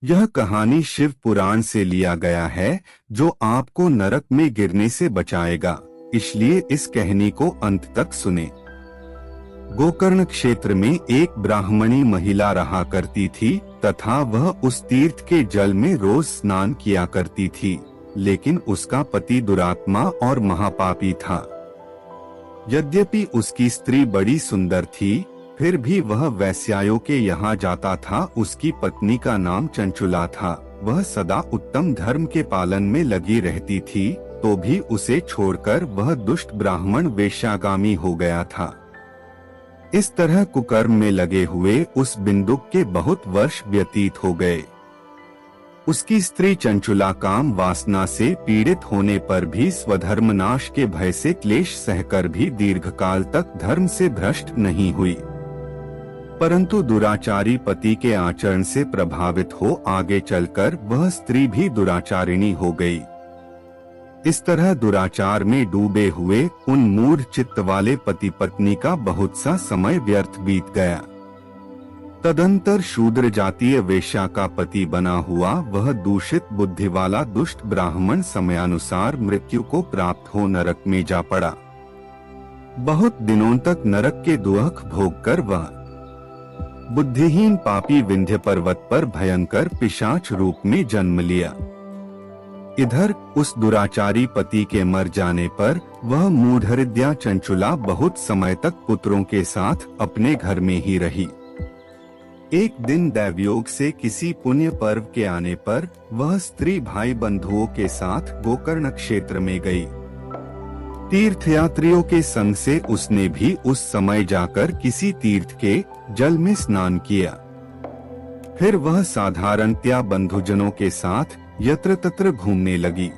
यह कहानी शिव पुराण से लिया गया है, जो आपको नरक में गिरने से बचाएगा। इसलिए इस कहानी को अंत तक सुने। गोकर्ण क्षेत्र में एक ब्राह्मणी महिला रहा करती थी तथा वह उस तीर्थ के जल में रोज स्नान किया करती थी, लेकिन उसका पति दुरात्मा और महापापी था। यद्यपि उसकी स्त्री बड़ी सुंदर थी, फिर भी वह वैश्यायों के यहाँ जाता था। उसकी पत्नी का नाम चंचुला था। वह सदा उत्तम धर्म के पालन में लगी रहती थी, तो भी उसे छोड़कर वह दुष्ट ब्राह्मण वेश्यागामी हो गया था। इस तरह कुकर्म में लगे हुए उस बिंदुक के बहुत वर्ष व्यतीत हो गए। उसकी स्त्री चंचुला काम वासना से पीड़ित होने पर भी स्वधर्म नाश के भय से क्लेश सहकर भी दीर्घकाल तक धर्म से भ्रष्ट नहीं हुई, परंतु दुराचारी पति के आचरण से प्रभावित हो आगे चलकर वह स्त्री भी दुराचारिणी हो गई। इस तरह दुराचार में डूबे हुए उन मूढ़ चित्त वाले पति पत्नी का बहुत सा समय व्यर्थ बीत गया। तदंतर शूद्र जातीय वेश्या का पति बना हुआ वह दूषित बुद्धि वाला दुष्ट ब्राह्मण समयानुसार मृत्यु को प्राप्त हो नरक में जा पड़ा। बहुत दिनों तक नरक के दुख भोगकर वह बुद्धिहीन पापी विंध्य पर्वत पर भयंकर पिशाच रूप में जन्म लिया। इधर उस दुराचारी पति के मर जाने पर वह मूढ़हृदया चंचुला बहुत समय तक पुत्रों के साथ अपने घर में ही रही। एक दिन दैवयोग से किसी पुण्य पर्व के आने पर वह स्त्री भाई बंधुओं के साथ गोकर्ण क्षेत्र में गई। तीर्थयात्रियों के संग से उसने भी उस समय जाकर किसी तीर्थ के जल में स्नान किया। फिर वह साधारणतया बंधुजनों के साथ यत्र तत्र घूमने लगी।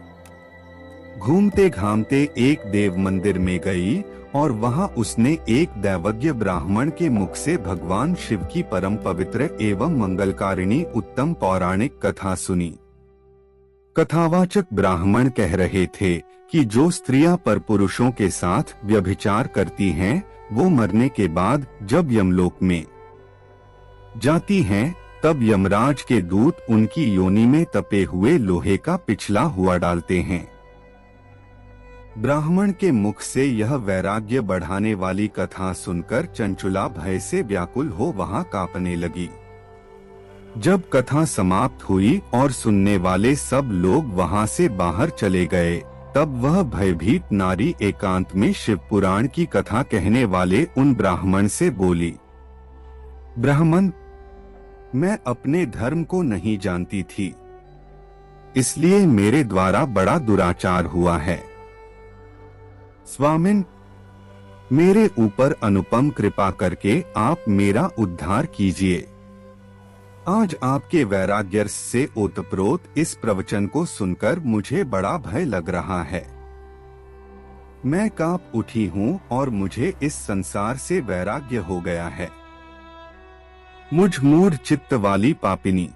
घूमते घामते एक देव मंदिर में गई और वहां उसने एक दैवज्ञ ब्राह्मण के मुख से भगवान शिव की परम पवित्र एवं मंगलकारिणी उत्तम पौराणिक कथा सुनी। कथावाचक ब्राह्मण कह रहे थे कि जो स्त्रियां परपुरुषों के साथ व्यभिचार करती हैं, वो मरने के बाद जब यमलोक में जाती हैं, तब यमराज के दूत उनकी योनि में तपे हुए लोहे का पिछला हुआ डालते हैं। ब्राह्मण के मुख से यह वैराग्य बढ़ाने वाली कथा सुनकर चंचुला भय से व्याकुल हो वहां कांपने लगी। जब कथा समाप्त हुई और सुनने वाले सब लोग वहां से बाहर चले गए, तब वह भयभीत नारी एकांत में शिव पुराण की कथा कहने वाले उन ब्राह्मण से बोली, ब्राह्मण, मैं अपने धर्म को नहीं जानती थी, इसलिए मेरे द्वारा बड़ा दुराचार हुआ है। स्वामिन, मेरे ऊपर अनुपम कृपा करके आप मेरा उद्धार कीजिए। आज आपके वैराग्य से ओतप्रोत इस प्रवचन को सुनकर मुझे बड़ा भय लग रहा है। मैं कांप उठी हूँ और मुझे इस संसार से वैराग्य हो गया है। मुझ मूढ़ चित्त वाली पापिनी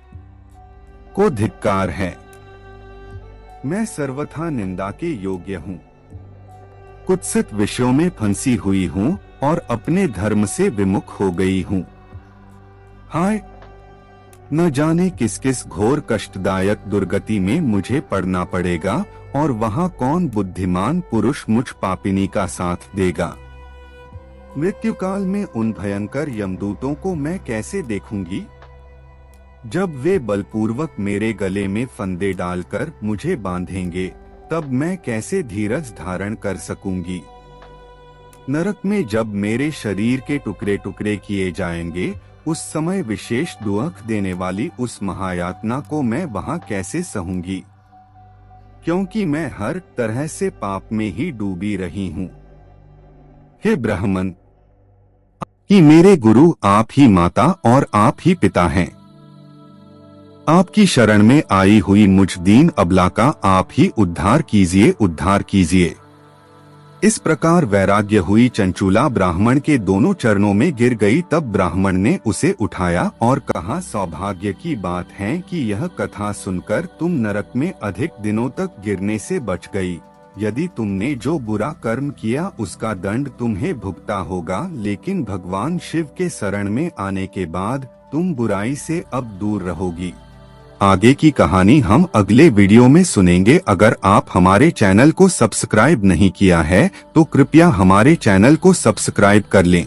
को धिक्कार है। मैं सर्वथा निंदा के योग्य हूँ। कुत्सित विषयों में फंसी हुई हूँ और अपने धर्म से विमुख हो गई हूँ। हाय, न जाने किस किस घोर कष्टदायक दुर्गति में मुझे पड़ना पड़ेगा और वहाँ कौन बुद्धिमान पुरुष मुझ पापिनी का साथ देगा। मृत्युकाल में उन भयंकर यमदूतों को मैं कैसे देखूंगी, जब वे बलपूर्वक मेरे गले में फंदे डालकर मुझे बांधेंगे, तब मैं कैसे धीरज धारण कर सकूंगी। नरक में जब मेरे शरीर के टुकड़े टुकड़े किए जाएंगे, उस समय विशेष दुख देने वाली उस महायातना को मैं वहां कैसे सहूंगी, क्योंकि मैं हर तरह से पाप में ही डूबी रही हूँ। हे ब्राह्मण, कि मेरे गुरु आप ही माता और आप ही पिता हैं। आपकी शरण में आई हुई मुझ दीन अबला का आप ही उद्धार कीजिए, उद्धार कीजिए। इस प्रकार वैराग्य हुई चंचुला ब्राह्मण के दोनों चरणों में गिर गई। तब ब्राह्मण ने उसे उठाया और कहा, सौभाग्य की बात है कि यह कथा सुनकर तुम नरक में अधिक दिनों तक गिरने से बच गई। यदि तुमने जो बुरा कर्म किया उसका दंड तुम्हें भुगता होगा, लेकिन भगवान शिव के शरण में आने के बाद तुम बुराई से अब दूर रहोगी। आगे की कहानी हम अगले वीडियो में सुनेंगे। अगर आप हमारे चैनल को सब्सक्राइब नहीं किया है तो कृपया हमारे चैनल को सब्सक्राइब कर लें।